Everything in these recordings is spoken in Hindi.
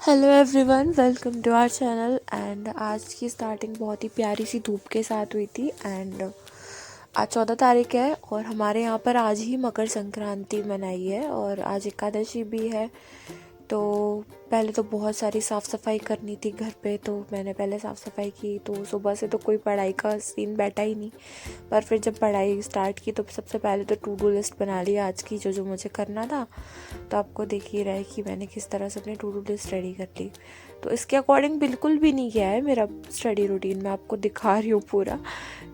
Hello everyone, welcome to our channel. And आज की स्टार्टिंग बहुत ही प्यारी सी धूप के साथ हुई थी। एंड आज 14 तारीख है और हमारे यहाँ पर आज ही मकर संक्रांति मनाई है और आज एकादशी भी है। तो पहले तो बहुत सारी साफ़ सफाई करनी थी घर पे, तो मैंने पहले साफ़ सफाई की। तो सुबह से तो कोई पढ़ाई का सीन बैठा ही नहीं, पर फिर जब पढ़ाई स्टार्ट की तो सबसे पहले तो टू डू लिस्ट बना ली आज की, जो मुझे करना था। तो आपको देख ही रहा है कि मैंने किस तरह से अपनी टू डू लिस्ट रेडी कर ली। तो इसके अकॉर्डिंग बिल्कुल भी नहीं किया है मेरा स्टडी रूटीन, मैं आपको दिखा रही हूँ पूरा।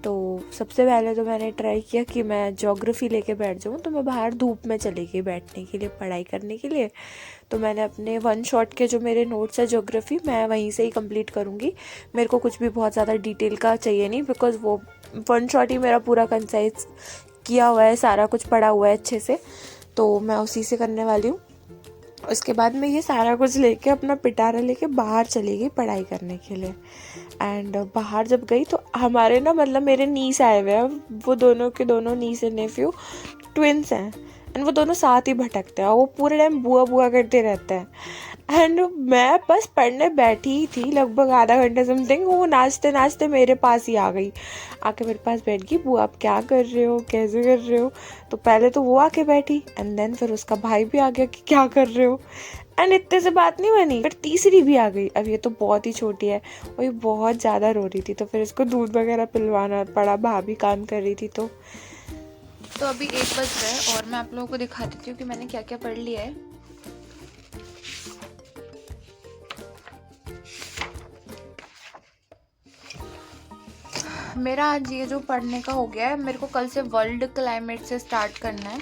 तो सबसे पहले तो मैंने ट्राई किया कि मैं ज्योग्राफी लेके बैठ जाऊँ, तो मैं बाहर धूप में चली गई बैठने के लिए, पढ़ाई करने के लिए। तो मैंने अपने वन शॉट के जो मेरे नोट्स है ज्योग्राफी, मैं वहीं से ही कंप्लीट करूँगी। मेरे को कुछ भी बहुत ज़्यादा डिटेल का चाहिए नहीं, बिकॉज़ वो वन शॉट ही मेरा पूरा कंसाइज किया हुआ है, सारा कुछ पढ़ा हुआ है अच्छे से। तो मैं उसी से करने वाली हूँ। उसके बाद मैं ये सारा कुछ लेके अपना पिटारा लेके बाहर चली गई पढ़ाई करने के लिए। एंड बाहर जब गई तो हमारे मेरे नीस आए हुए हैं, वो दोनों के दोनों नीस एंड नेफ्यू ट्विंस हैं। एंड वो दोनों साथ ही भटकते हैं, वो पूरे टाइम बुआ बुआ करते रहते हैं। एंड मैं बस पढ़ने बैठी ही थी लगभग आधा घंटा समथिंग, वो नाचते नाचते मेरे पास ही आ गई, आके मेरे पास बैठ गई। बुआ आप क्या कर रहे हो, कैसे कर रहे हो? तो पहले तो वो आके बैठी एंड देन फिर उसका भाई भी आ गया कि क्या कर रहे हो। एंड इतने से बात नहीं बनी, फिर तीसरी भी आ गई। अब ये तो बहुत ही छोटी है, वो बहुत ज़्यादा रो रही थी, तो फिर इसको दूध वगैरह पिलवाना पड़ा, भाभी काम कर रही थी। तो अभी 1 बज रहा है और मैं आप लोगों को दिखा देती हूँ कि मैंने क्या क्या पढ़ लिया है। मेरा आज ये जो पढ़ने का हो गया है, मेरे को कल से वर्ल्ड क्लाइमेट से स्टार्ट करना है।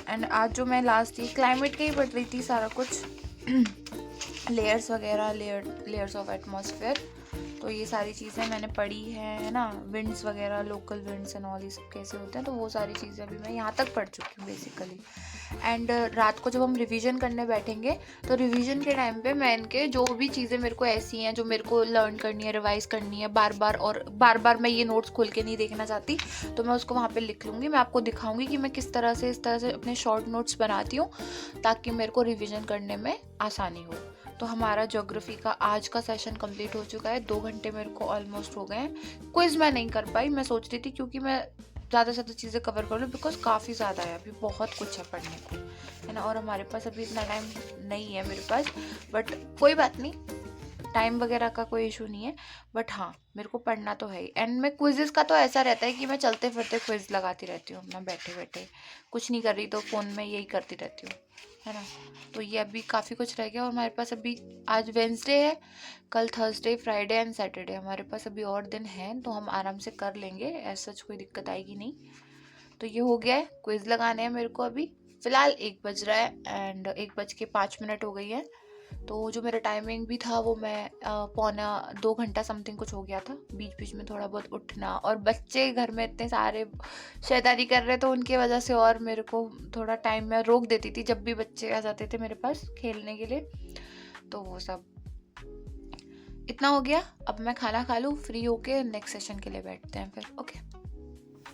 एंड आज जो मैं लास्ट थी क्लाइमेट का ही पढ़ रही थी सारा कुछ लेयर्स वगैरह, लेयर्स ऑफ एटमॉस्फेयर। तो ये सारी चीज़ें मैंने पढ़ी है ना, विंड्स वगैरह, लोकल विंड्स एंड ऑल, ये सब कैसे होते हैं, तो वो सारी चीज़ें अभी मैं यहाँ तक पढ़ चुकी हूँ बेसिकली। एंड रात को जब हम रिवीजन करने बैठेंगे तो रिवीजन के टाइम पे मैं इनके जो भी चीज़ें मेरे को ऐसी हैं जो मेरे को लर्न करनी है, रिवाइज करनी है बार बार मैं ये नोट्स खोल के नहीं देखना चाहती, तो मैं उसको वहाँ पे लिख लूँगी। मैं आपको दिखाऊंगी कि मैं किस तरह से इस तरह से अपने शॉर्ट नोट्स बनाती हूँ ताकि मेरे को रिवीजन करने में आसानी हो। तो हमारा ज्योग्राफी का आज का सेशन कंप्लीट हो चुका है। 2 घंटे मेरे को ऑलमोस्ट हो गए हैं। क्विज मैं नहीं कर पाई, मैं सोच रही थी क्योंकि मैं ज़्यादा से ज़्यादा चीज़ें कवर कर लूँ, बिकॉज काफ़ी ज़्यादा है, अभी बहुत कुछ है पढ़ने को, है ना। और हमारे पास अभी इतना टाइम नहीं है मेरे पास, बट कोई बात नहीं, टाइम वगैरह का कोई इशू नहीं है। बट हाँ, मेरे को पढ़ना तो है ही। एंड मैं क्विजेस का तो ऐसा रहता है कि मैं चलते फिरते क्विज लगाती रहती हूँ अपना, बैठे बैठे कुछ नहीं कर रही तो फ़ोन में यही करती रहती हूँ, है ना। तो ये अभी काफ़ी कुछ रह गया और हमारे पास अभी आज वेंसडे है, कल थर्सडे, फ्राइडे एंड सैटरडे, हमारे पास अभी और दिन हैं, तो हम आराम से कर लेंगे, ऐसा कोई दिक्कत आएगी नहीं। तो ये हो गया है, क्विज लगाने हैं मेरे को अभी। फ़िलहाल 1 बज रहा है एंड 1:05 हो गई है। तो जो मेरा टाइमिंग भी था वो मैं 1.25 घंटा समथिंग कुछ हो गया था। बीच बीच में थोड़ा बहुत उठना, और बच्चे घर में इतने सारे शैतानी कर रहे तो उनकी वजह से और मेरे को थोड़ा टाइम मैं रोक देती थी जब भी बच्चे आ जाते थे मेरे पास खेलने के लिए। तो वो सब इतना हो गया। अब मैं खाना खा लूँ, फ्री होके नेक्स्ट सेशन के लिए बैठते हैं फिर। ओके।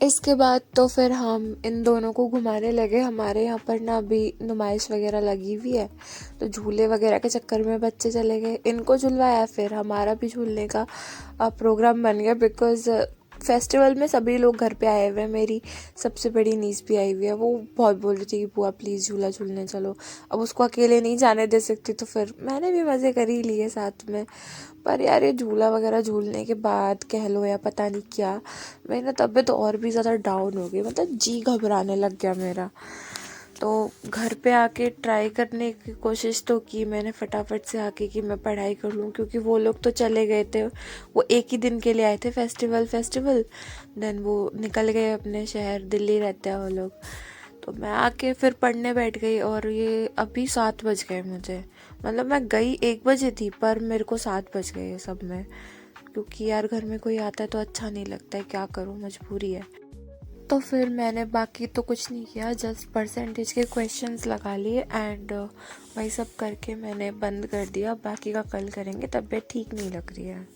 इसके बाद तो फिर हम इन दोनों को घुमाने लगे। हमारे यहाँ पर ना अभी नुमाइश वगैरह लगी हुई है, तो झूले वगैरह के चक्कर में बच्चे चले गए, इनको झुलवाया, फिर हमारा भी झूलने का प्रोग्राम बन गया। बिकॉज़ फेस्टिवल में सभी लोग घर पे आए हुए हैं, मेरी सबसे बड़ी नीस भी आई हुई है, वो बहुत बोल रही थी कि बुआ प्लीज़ झूला झूलने चलो। अब उसको अकेले नहीं जाने दे सकती, तो फिर मैंने भी मज़े कर ही लिए साथ में। पर यार ये झूला वगैरह झूलने के बाद कह लो या पता नहीं क्या, मेरी ना तबीयत और भी ज़्यादा डाउन हो गई, जी घबराने लग गया मेरा। तो घर पे आके ट्राई करने की कोशिश तो की मैंने फटाफट से आके कि मैं पढ़ाई कर लूँ, क्योंकि वो लोग तो चले गए थे, वो एक ही दिन के लिए आए थे फेस्टिवल देन वो निकल गए अपने शहर, दिल्ली रहते हैं वो लोग। तो मैं आके फिर पढ़ने बैठ गई और ये अभी 7 बज गए मुझे। मैं गई 1 बजे थी, पर मेरे को 7 बज गए ये सब में, क्योंकि यार घर में कोई आता है तो अच्छा नहीं लगता है, क्या करूँ, मजबूरी है। तो फिर मैंने बाकी तो कुछ नहीं किया, जस्ट परसेंटेज के क्वेश्चंस लगा लिए एंड वही सब करके मैंने बंद कर दिया। बाकी का कल करेंगे, तबीयत ठीक नहीं लग रही है।